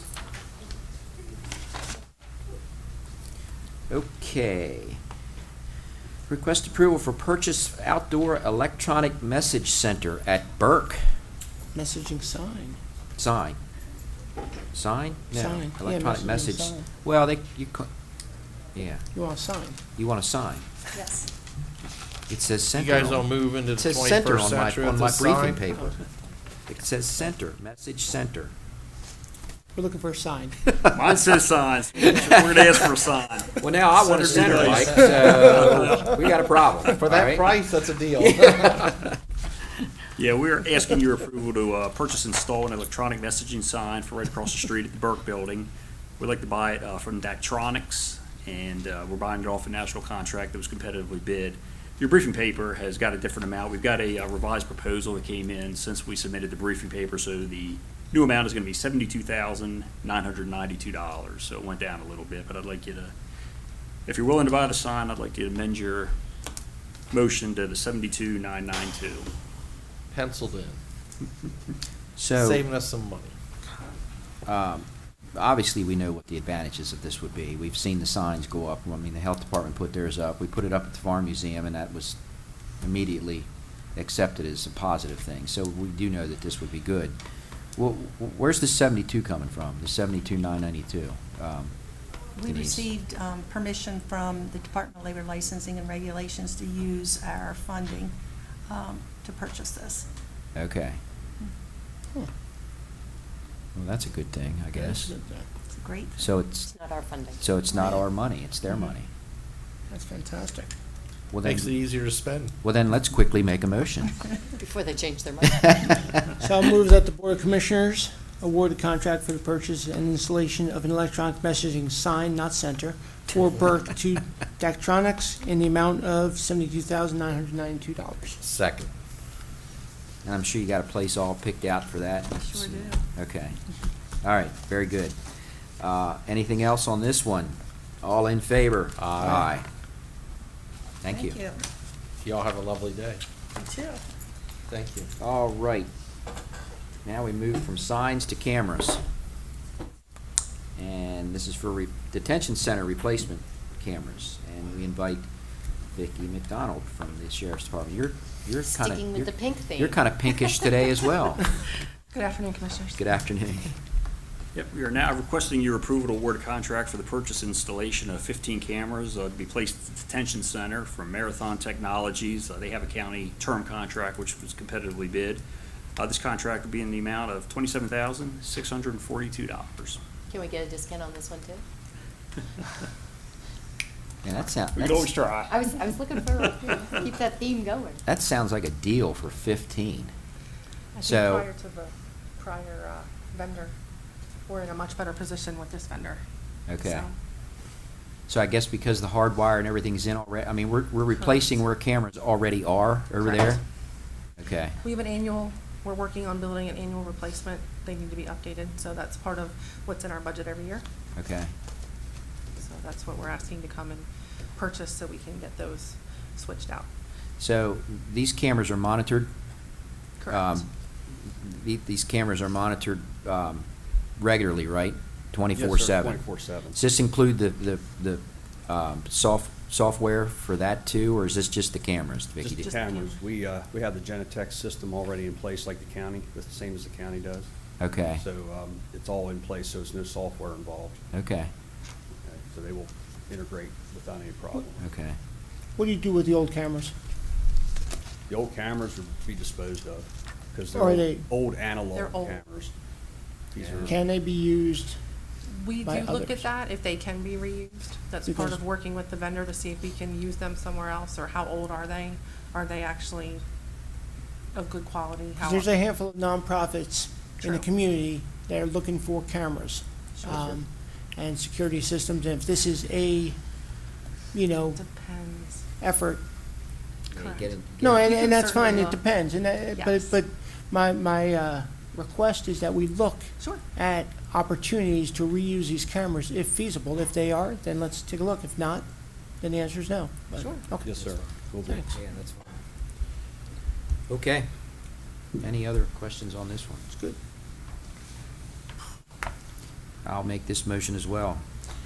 Okay. Request approval for purchase outdoor electronic message center at Burke. Messaging sign. Sign. Sign? No. Sign. Yeah, Electronic messaging message. sign. Well, yeah. You want a sign? You want a sign? Yes. It says You center. guys on- don't move into It the says center 21st on my, century on with my this briefing sign? paper. It says center, message center. We're looking for a sign. Mine says signs. We're gonna ask for a sign. Well, now I want a Center center, device. Mike, so we got a problem. For all that right? price, that's a deal. Yeah, we're asking your approval to purchase and install an electronic messaging sign for right across the street at the Burke Building. We'd like to buy it from Daktronics, and we're buying it off a national contract that was competitively bid. Your briefing paper has got a different amount. We've got a revised proposal that came in since we submitted the briefing paper, so the new amount is going to be $72,992. So it went down a little bit, but I'd like you to, if you're willing to buy the sign, I'd like you to amend your motion to the $72,992. Penciled in. So. Saving us some money. Obviously, we know what the advantages of this would be. We've seen the signs go up. I mean, the health department put theirs up. We put it up at the Farm Museum, and that was immediately accepted as a positive thing. So we do know that this would be good. Well, where's the 72 coming from, the 72,992? We Denise? received permission from the Department of Labor Licensing and Regulations to use our funding to purchase this. Okay. Well, that's a good thing, I guess. It's great. So it's, It's not our funding. so it's not our money, it's their money. That's fantastic. Well, then, Makes it easier to spend. well, then let's quickly make a motion. Before they change their mind. So I'll move that the Board of Commissioners award the contract for the purchase and installation of an electronic messaging sign, not center, for Burke to Daktronics in the amount of $72,992. Second. And I'm sure you got a place all picked out for that? Sure do. Okay. All right, very good. Anything else on this one? All in favor? Aye. Thank you. Y'all have a lovely day. You too. Thank you. All right. Now we move from signs to cameras. And this is for detention center replacement cameras. And we invite Vicki McDonald from the Sheriff's Department. You're kind of... Sticking with the pink theme. You're kind of pinkish today as well. Good afternoon, Commissioners. Good afternoon. Yep, we are now requesting your approval to award a contract for the purchase and installation of 15 cameras to be placed at the detention center from Marathon Technologies. They have a county term contract which was competitively bid. This contract will be in the amount of $27,642. Can we get a discount on this one too? And that sounds... We could always try. I was looking for, keep that theme going. That sounds like a deal for 15. I So- think prior to the prior vendor, we're in a much better position with this vendor. Okay. So, So I guess because the hardwire and everything's in already, I mean, we're replacing where cameras already are over Correct. there? Okay, we have an annual, we're working on building an annual replacement. They need to be updated, so that's part of what's in our budget every year. okay. So that's what we're asking to come and purchase so we can get those switched out. So these cameras are monitored? Correct. These cameras are monitored regularly, right? 24/7? 24/7. Does this include the software for that too, or is this just the cameras, Vicki? Just the cameras. We have the Genetech system already in place like the county, the same as the county does. Okay, So it's all in place, so there's no software involved. okay, Okay, so they will integrate without any problem. okay. What do you do with the old cameras? The old cameras would be disposed of because Are they're they- old analog They're old. cameras. These are Can they be used? We by do look others. at that, if they can be reused. That's part Because- of working with the vendor to see if we can use them somewhere else, or how old are they? Are they actually of good quality? 'Cause there's a handful of nonprofits in the True. community that are looking for cameras. Sure. And security systems, and if this is a, Depends. effort. Correct. No, We and can that's fine, certainly it look. depends, and Yes. but my request is that we look Sure. at opportunities to reuse these cameras if feasible. If they are, then let's take a look. If not, then the answer is no. But- Sure. Okay. Yes, sir. Will do. Thanks. Yeah, that's fine. Okay. Any other questions on this one? It's good. I'll make this motion as well,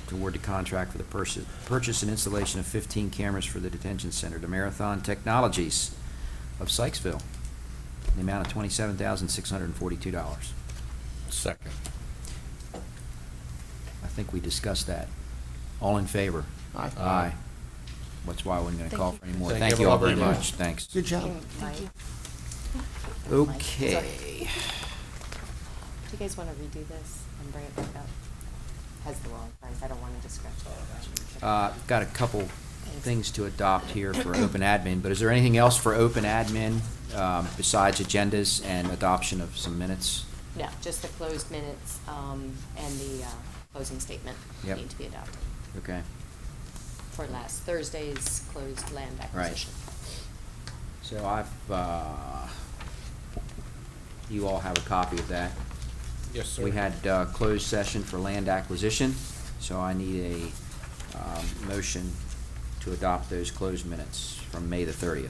to award the contract for the purchase and installation of 15 cameras for the detention center to Marathon Technologies of Sykesville, in the amount of $27,642. Second. I think we discussed that. All in favor? Aye. Aye. That's why I wasn't gonna Thank call you. for any more. Thank Thank you. you all Have a very lovely day. much, thanks. Good job. Thank you. Okay. Do you guys want to redo this and bring it back up? Has the wrong price. I don't want to scratch it. Got a couple things to adopt here for open admin, but is there anything else for open admin besides agendas and adoption of some minutes? No, just the closed minutes and the closing statement Yep. need to be adopted Okay. for last Thursday's closed land Right. acquisition. So I've, you all have a copy of that. Yes, sir. We had closed session for land acquisition, so I need a motion to adopt those closed minutes from May the 30th.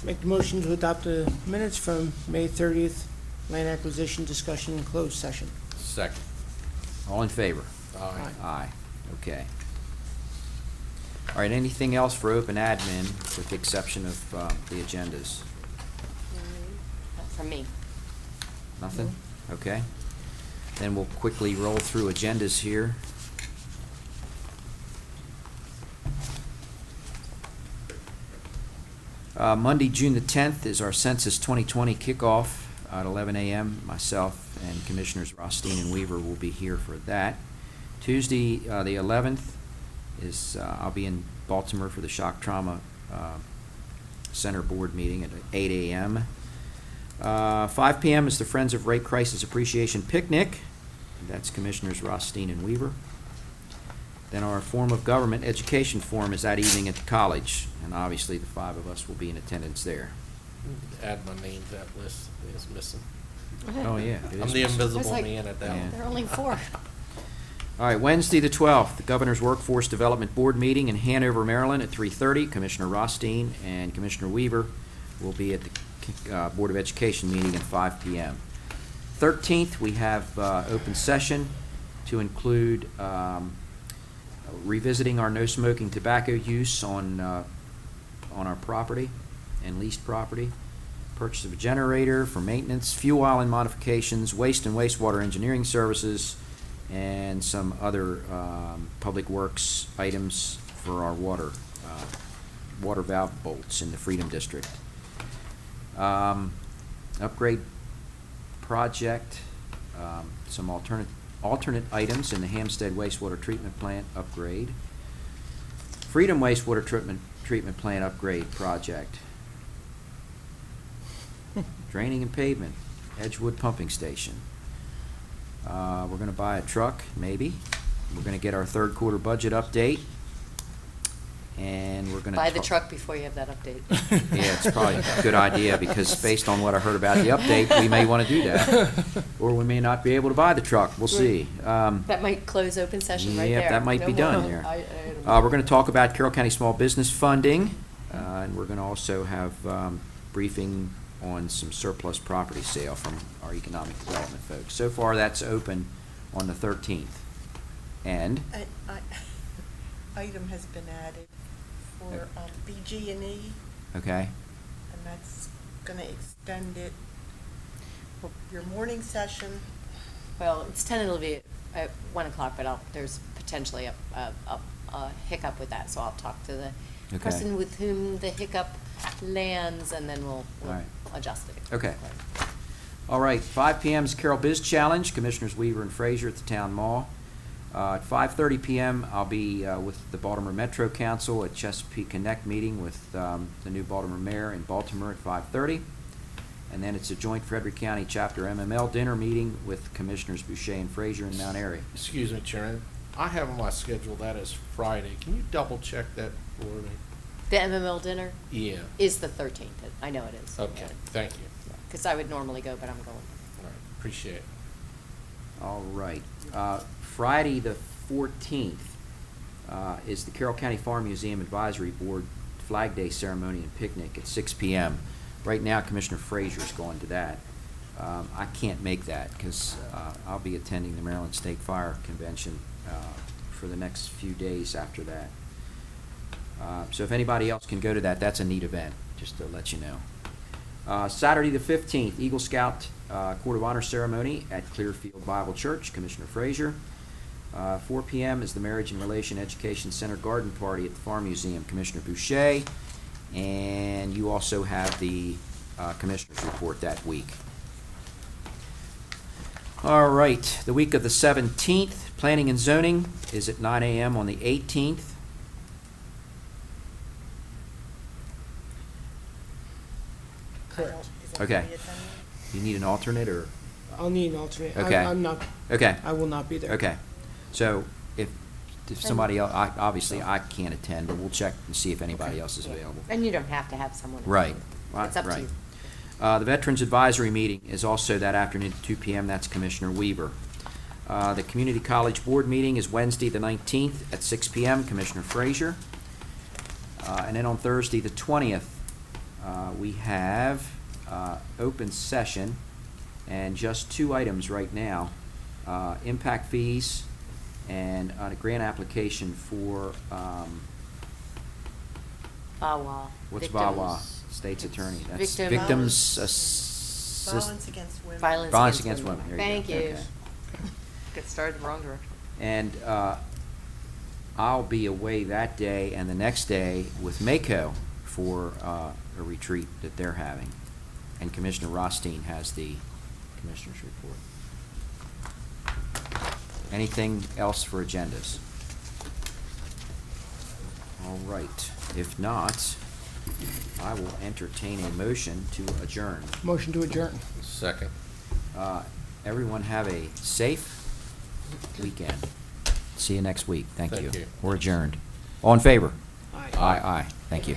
Make the motion to adopt the minutes from May 30th, land acquisition discussion and closed session. Second. All in favor? Aye. Aye, okay. All right, anything else for open admin with the exception of the agendas? From me. Nothing? Okay. Then we'll quickly roll through agendas here. Monday, June the 10th is our Census 2020 kickoff at 11 a.m. Myself and Commissioners Rothstein and Weaver will be here for that. Tuesday, the 11th, is I'll be in Baltimore for the Shock Trauma Center Board meeting at 8 a.m. 5 p.m. is the Friends of Rape Crisis Appreciation Picnic. That's Commissioners Rothstein and Weaver. Then our form of government education forum is that evening at the college, and obviously the 5 of us will be in attendance there. Add my name to that list, it's missing. Oh, yeah. it I'm is the missing. invisible man at that Yeah. one. There are only 4. All right, Wednesday, the 12th, the Governor's Workforce Development Board meeting in Hanover, Maryland at 3:30. Commissioner Rothstein and Commissioner Weaver will be at the Board of Education meeting at 5 p.m. 13th, we have open session to include revisiting our no smoking tobacco use on our property and leased property, purchase of a generator for maintenance, fuel island modifications, waste and wastewater engineering services, and some other public works items for our water valve bolts in the Freedom District. Upgrade project, some alternate items in the Hampstead wastewater treatment plant upgrade. Freedom wastewater treatment plant upgrade project. Draining and pavement, Edgewood pumping station. We're gonna buy a truck, maybe. We're gonna get our third quarter budget update. And we're gonna Buy the truck before you have that update. Yeah, it's probably a good idea, because based on what I heard about the update, we may want to do that. Or we may not be able to buy the truck, we'll see. That might close open session right there. Yep, that might No be more. done there. We're going to talk about Carroll County Small Business Funding, and we're going to also have briefing on some surplus property sale from our economic development folks. So far, that's open on the 13th. And, Item has been added for BG&E, okay, and that's gonna extend it for your morning session. Well, it's tentatively at 1 o'clock, but there's potentially a hiccup with that, so I'll talk to the Okay. person with whom the hiccup lands, and then we'll All right. adjust it. Okay. All right, 5 p.m. is Carroll Biz Challenge, Commissioners Weaver and Frazier at the Town Mall. At 5:30 p.m., I'll be with the Baltimore Metro Council at Chesapeake Connect meeting with the new Baltimore mayor in Baltimore at 5:30. And then it's a joint Frederick County Chapter MML dinner meeting with Commissioners Boucher and Frazier in Mount Airy. Excuse me, Chairman, I have on my schedule that is Friday. Can you double check that for me? The MML dinner Yeah. is the 13th. I know it is. Okay, thank you. Because I would normally go, but I'm going. All right, appreciate it. All right. Friday, the 14th, is the Carroll County Farm Museum Advisory Board Flag Day Ceremony and Picnic at 6 p.m. Right now, Commissioner Frazier's going to that. I can't make that because I'll be attending the Maryland State Fire Convention for the next few days after that. So if anybody else can go to that, that's a neat event, just to let you know. Saturday the 15th, Eagle Scout Court of Honor Ceremony at Clearfield Bible Church, Commissioner Frazier. 4 p.m. is the Marriage and Relation Education Center Garden Party at the Farm Museum, Commissioner Boucher. And you also have the Commissioner's Report that week. All right, the week of the 17th, Planning and Zoning is at 9 a.m. on the 18th. Correct. Okay. You need an alternate, or? I'll need an alternate. Okay. I'm not. Okay. I will not be there. Okay. So if somebody else, obviously I can't attend, but we'll check and see if anybody else is available. And you don't have to have someone. Right. It's up to Right. you. The Veterans Advisory Meeting is also that afternoon at 2 p.m. That's Commissioner Weaver. The Community College Board Meeting is Wednesday, the 19th at 6 p.m. Commissioner Frazier. And then on Thursday, the 20th, we have open session and just 2 items right now. Impact fees and a grant application for, VAWA. what's Victims. VAWA? State's Attorney. That's Victim- Victims Violence against women. Violence against women. There Thank go. you. Okay. Get started the wrong direction. And I'll be away that day and the next day with Mako for a retreat that they're having. And Commissioner Rothstein has the Commissioner's report. Anything else for agendas? All right. If not, I will entertain a motion to adjourn. Motion to adjourn. Second. Everyone have a safe weekend. See you next week. Thank you. Thank you. We're adjourned. All in favor? Aye. Aye, aye. Thank you.